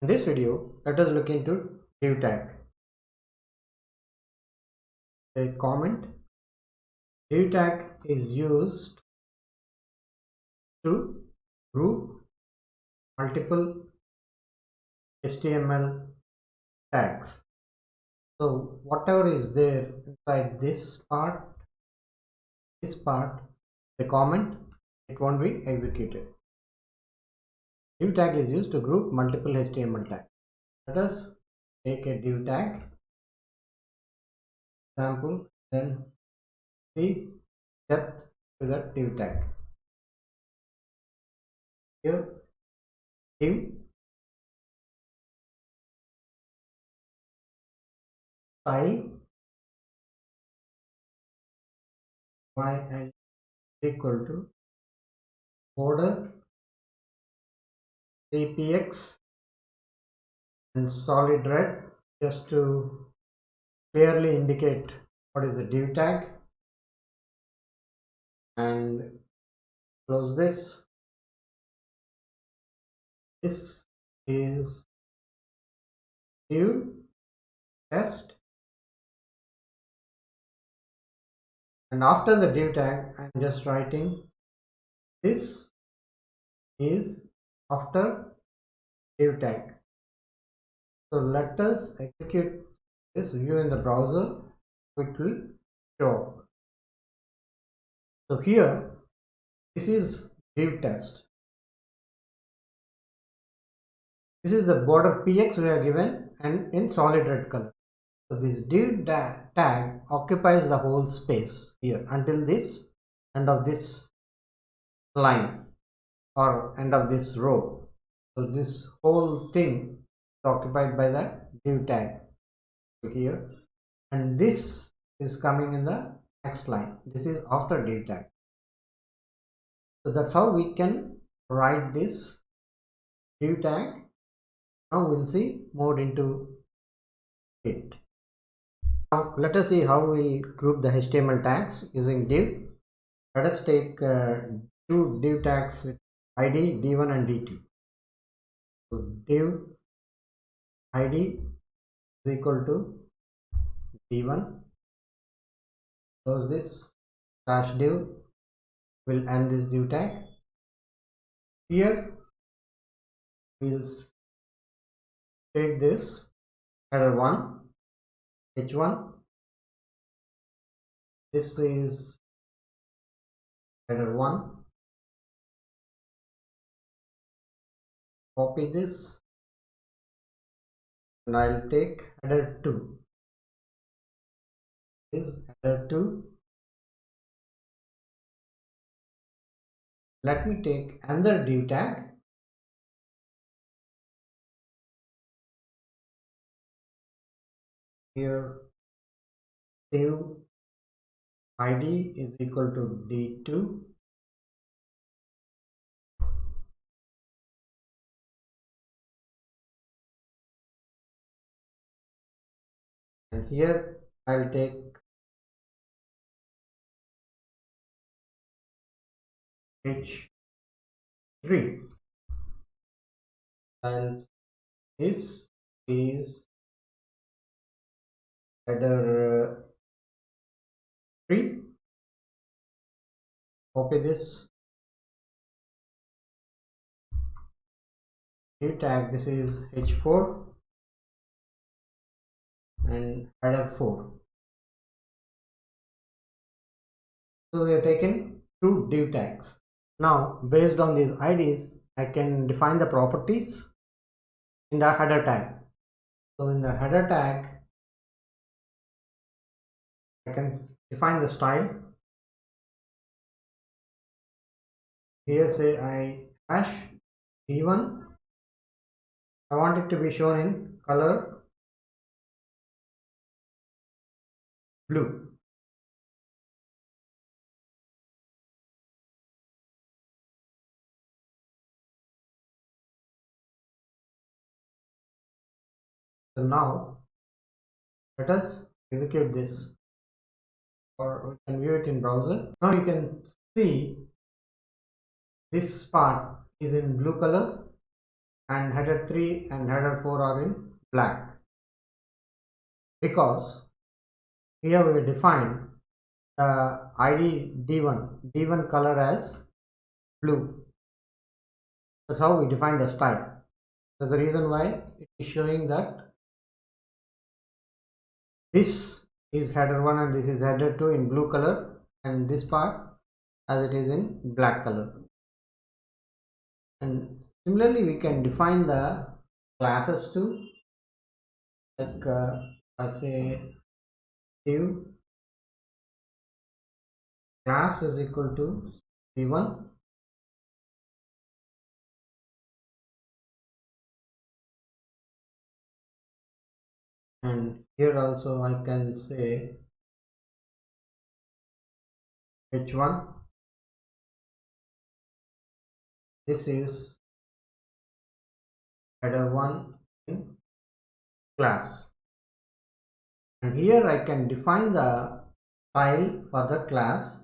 In this video, let us look into div tag. A comment: div tag is used to group multiple HTML tags. So whatever is there inside this part, the comment, it won't be executed. Div tag is used to group multiple HTML tags. Let us take a div tag sample, then see depth to that div tag. Here, div style y is equal to border 3px and solid red, just to clearly indicate what is the div tag, and close this. This is div test, and after the div tag I'm just writing this is after div tag. So let us execute this view in the browser. It will show up. So here, this is div test. This is the border px we are given and in solid red color. So this div tag occupies the whole space here until this end of this line or end of this row. So this whole thing is occupied by the div tag here, and this is coming in the next line. This is after div tag. So that's how we can write this div tag. Now we'll see more into it. Now let us see how we group the HTML tags using div. Let us take two div tags with id d1 and d2. So div id is equal to d1. Close this. Slash div will end this div tag. Here we'll take this header 1 h1. This is header 1. Copy this and I'll take header 2. This is header 2. Let me take another div tag. Here div id is equal to d2. And here I'll take h3. And this is header 3. Copy this div tag. This is h4 and header 4. So we have taken two div tags. Now based on these IDs, I can define the properties in the header tag. So in the header tag, I can define the style. Here say I hash d1. I want it to be shown in color blue. So now let us execute this, or we can view it in browser. Now you can see this part is in blue color and header 3 and header 4 are in black, because here we define the ID D1 color as blue. That's how we define the style. That's the reason why it is showing that this is header 1 and this is header 2 in blue color, and this part as it is in black color. And similarly we can define the classes too, like let's say div class is equal to c1, and here also I can say h1. This is header 1 in class, and here I can define the style for the class.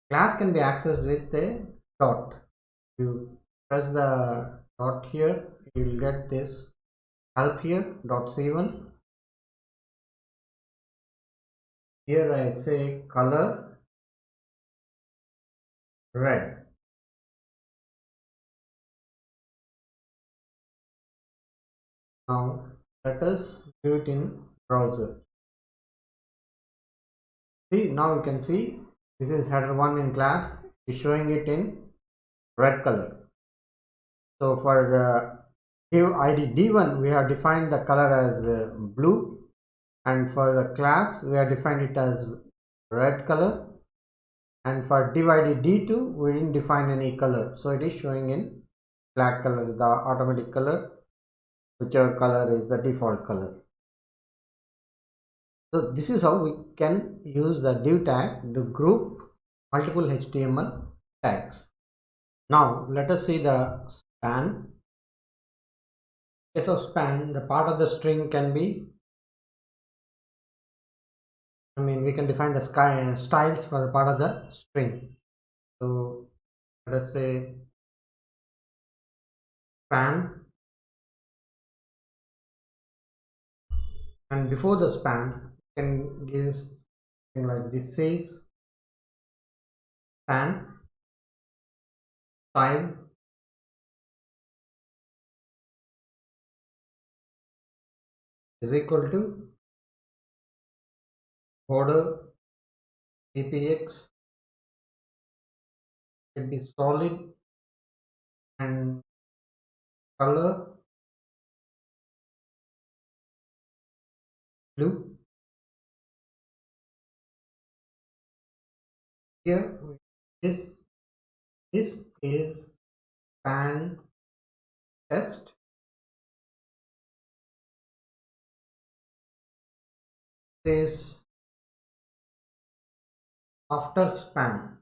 Class can be accessed with a dot. You press the dot here, you will get this help here dot c1. Here I say color red. Now let us do it in browser. See, now you can see this is header 1 in class, is showing it in red color. So for div id d1 we have defined the color as blue, and for the class we have defined it as red color, and for div id d2 we didn't define any color, so it is showing in black color, the automatic color, whichever color is the default color. So this is how we can use the div tag to group multiple HTML tags. Now let us see the span. In case of span, the part of the string can be, we can define the styles for the part of the string. So let us say span, and before the span you can give something like this says span style is equal to border ppx, should be solid, and color blue. Here this is span test. This after span.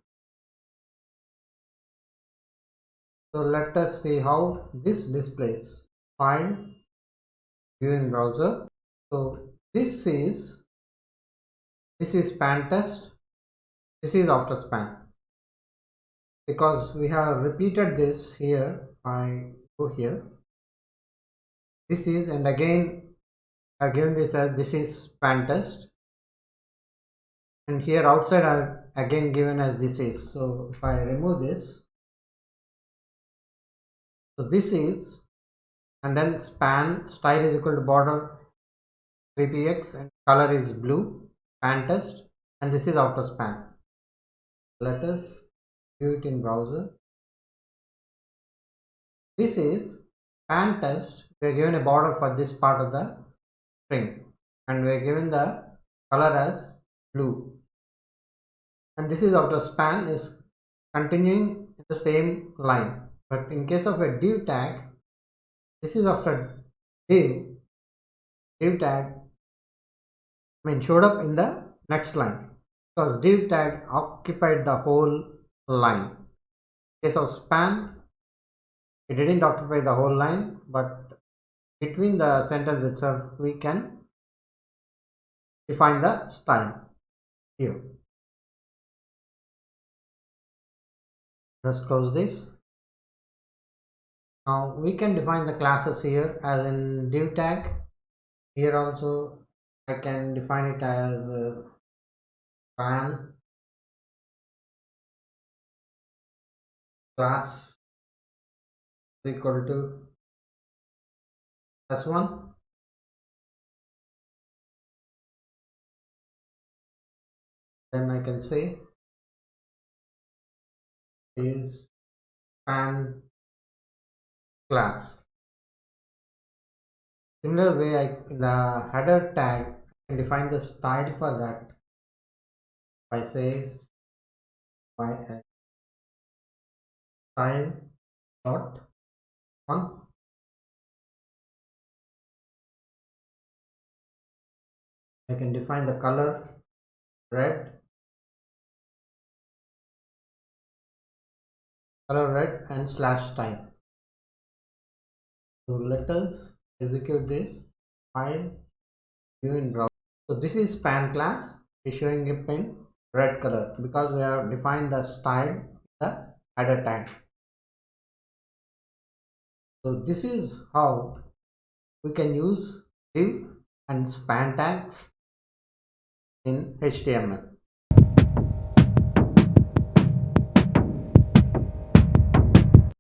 So let us see how this displays. File, view in browser. So this is span test, this is after span, because we have repeated this here. I go here, this is, and again I given this as this is span test, and here outside I again given as this is. So if I remove this, so this is, and then span style is equal to border 3px and color is blue, span test, and this is outer span. Let us view it in browser. This is span test. We are given a border for this part of the string, and we are given the color as blue, and this is outer span is continuing in the same line. But in case of a div tag, this is after div tag showed up in the next line, because div tag occupied the whole line. In case of span, it didn't occupy the whole line, but between the sentence itself we can define the style here. Let's close this. Now we can define the classes here as in div tag. Here also I can define it as span class is equal to s1. Then I can say is span class. Similar way, in the header tag I can define the style for that. If I say my style dot one, I can define the color red, and slash style. So let us execute this file, view in browser. So this is span class is showing up in red color because we have defined the style the header tag. So this is how we can use div and span tags in HTML.